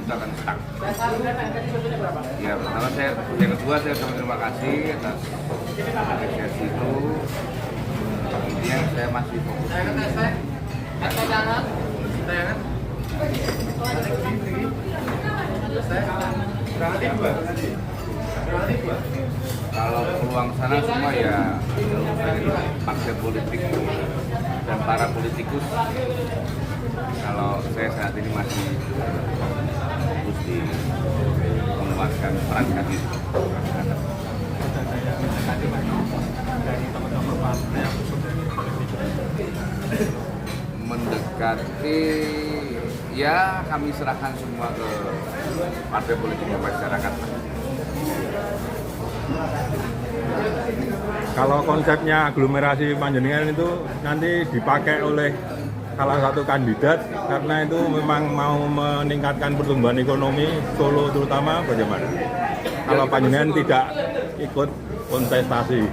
itu akan stuck. Ya, pertama yang kedua saya sangat terima kasih atas apresiasi itu. Kemudian saya masih fokus. Kalau peluang sana semua ya partai politik dan para politikus. Kalau saya saat ini masih fokus di menguatkan peran kami. Mendekati, ya kami serahkan semua ke partai politik dan masyarakat. Kalau konsepnya aglomerasi Panjenengan itu nanti dipakai oleh salah satu kandidat karena itu memang mau meningkatkan pertumbuhan ekonomi Solo terutama, bagaimana? Kalau Panjenengan tidak ikut kontestasi.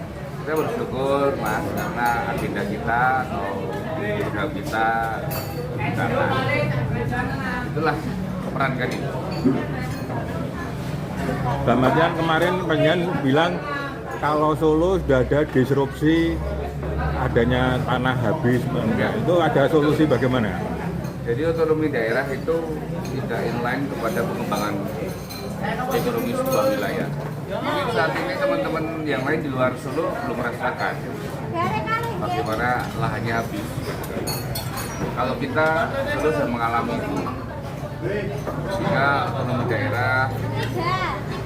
Saya bersyukur Mas, karena agenda kita atau program kita karena itulah peran kami. Dalam artian kemarin Panjenengan bilang kalau Solo sudah ada disrupsi adanya tanah habis, itu ada solusi bagaimana? Jadi otonomi daerah itu tidak inline kepada pengembangan ekonomi sebuah wilayah. Mungkin saat ini teman-teman yang lain di luar Solo belum merasakan bagaimana lahannya habis. Kalau kita Solo sudah mengalami itu, sehingga otonomi daerah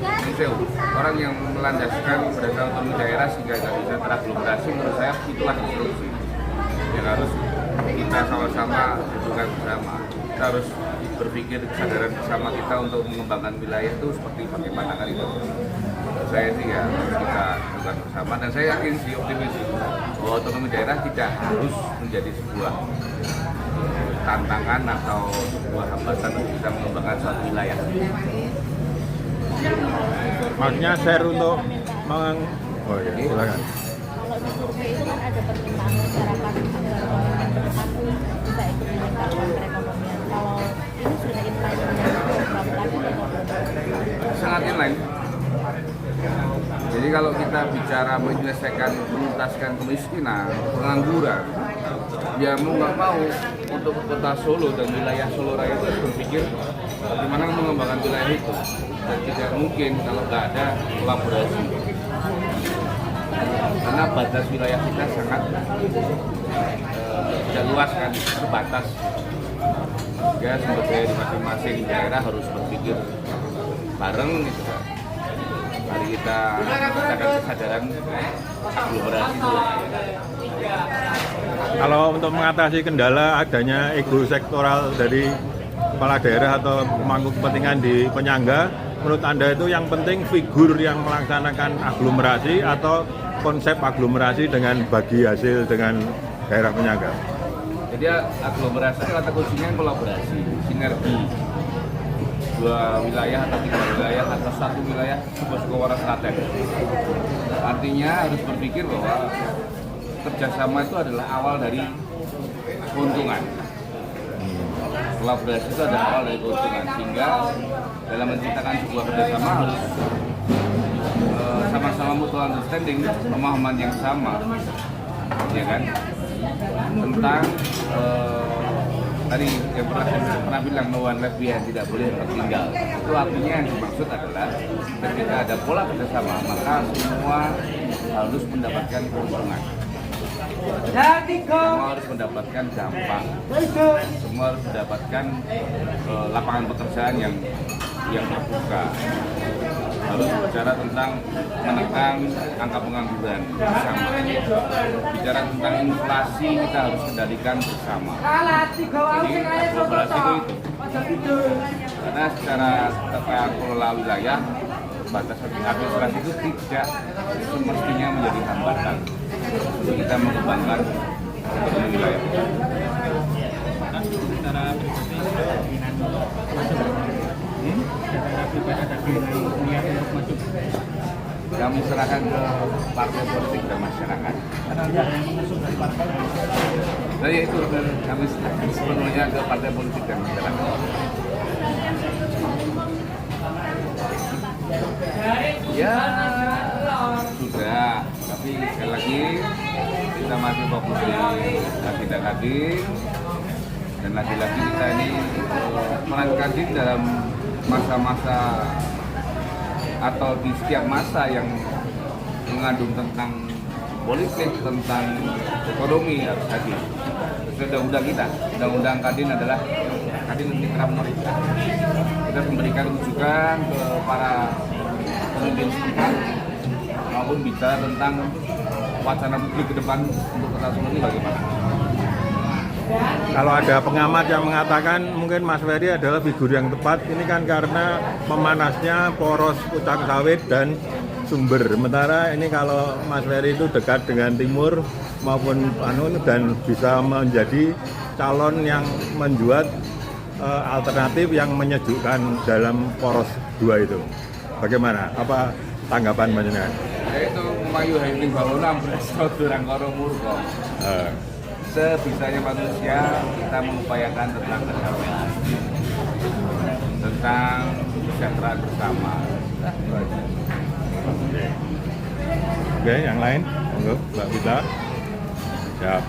itu orang yang melandaskan berdasarkan otonomi daerah sehingga tidak bisa teraglomerasi, menurut saya itulah instruksi yang harus kita sama-sama dudukan bersama. Kita harus berpikir kesadaran bersama kita untuk mengembangkan wilayah itu seperti bagaimana kan itu. Saya sih ya kita dudukan bersama, dan saya yakin sih optimis bahwa otonomi daerah tidak harus menjadi sebuah tantangan atau sebuah hambatan untuk bisa mengembangkan suatu wilayah. Maksudnya share untuk Oh iya, silakan. Kalau di survei itu kan ada permintaan masyarakat agar aku bisa ikut meningkatkan perekonomian. Kalau ini sudah inline dengan program tadi atau Sangat inline. Jadi kalau kita bicara menyelesaikan, menuntaskan kemiskinan, pengangguran, ya mau nggak mau untuk kota Solo dan wilayah Solo Raya itu harus berpikir bagaimana mengembangkan wilayah itu. Dan tidak mungkin kalau nggak ada kolaborasi. Karena batas wilayah kita sangat tidak luas kan, terbatas. Ya sumber daya di masing-masing daerah harus berpikir bareng gitu kan. Mari kita menciptakan kesadaran aglomerasi itu. Kalau untuk mengatasi kendala adanya ego sektoral dari kepala daerah atau pemangku kepentingan di penyangga, menurut Anda itu yang penting figur yang melaksanakan aglomerasi atau konsep aglomerasi dengan bagi hasil dengan daerah penyangga? Jadi aglomerasi kata kuncinya kolaborasi, sinergi. Dua wilayah atau tiga wilayah atau satu wilayah sebuah waras telaten. Artinya harus berpikir bahwa kerjasama itu adalah awal dari keuntungan. Kolaborasi itu adalah awal dari keuntungan, sehingga dalam menciptakan sebuah kerjasama harus sama-sama mutual understanding, pemahaman yang sama, ya kan, tentang tadi yang pernah bilang no one left behind, tidak boleh tertinggal. Itu artinya yang dimaksud adalah ketika ada pola kerjasama maka semua harus mendapatkan keuntungan. Semua harus mendapatkan dampak. Semua harus mendapatkan lapangan pekerjaan yang terbuka. Harus bicara tentang menekan angka pengangguran bersama. Bicara tentang inflasi kita harus kendalikan bersama. Jadi kolaborasi itu. Karena secara tata kelola wilayah, batas administrasi itu tidak semestinya menjadi hambatan untuk kita mengembangkan ekonomi wilayah. Secara berikutnya, Kami serahkan ke partai politik dan masyarakat. Nah, itu kami serahkan sepenuhnya ke partai politik dan masyarakat. Ya sudah, tapi sekali lagi kita masih fokus di agenda Kadin, dan lagi-lagi kita ini melanjutkan Kadin dalam masa-masa atau di setiap masa yang mengandung tentang politik, tentang ekonomi harus hadir. Sesuai undang-undang kita, undang-undang Kadin adalah Kadin mitra pemerintah. Kita memberikan rujukan ke para pemimpin setempat maupun bicara tentang wacana publik ke depan untuk Kota Solo ini bagaimana. Kalau ada pengamat yang mengatakan mungkin Mas Ferry adalah figur yang tepat, ini kan karena memanasnya poros Pucang Sawit dan Sumber. Sementara ini kalau Mas Ferry itu dekat dengan timur maupun dan bisa menjadi calon yang menjuat alternatif yang menyejukkan dalam poros dua itu. Bagaimana? Apa tanggapan panjenengan? Yaitu Mayu Hailing Bangunan Presto Durang Koro Murko. Sebisanya manusia kita mengupayakan tentang kedamaian, tentang kesejahteraan bersama. Oke, yang lain, monggo Mbak Vita. Siap.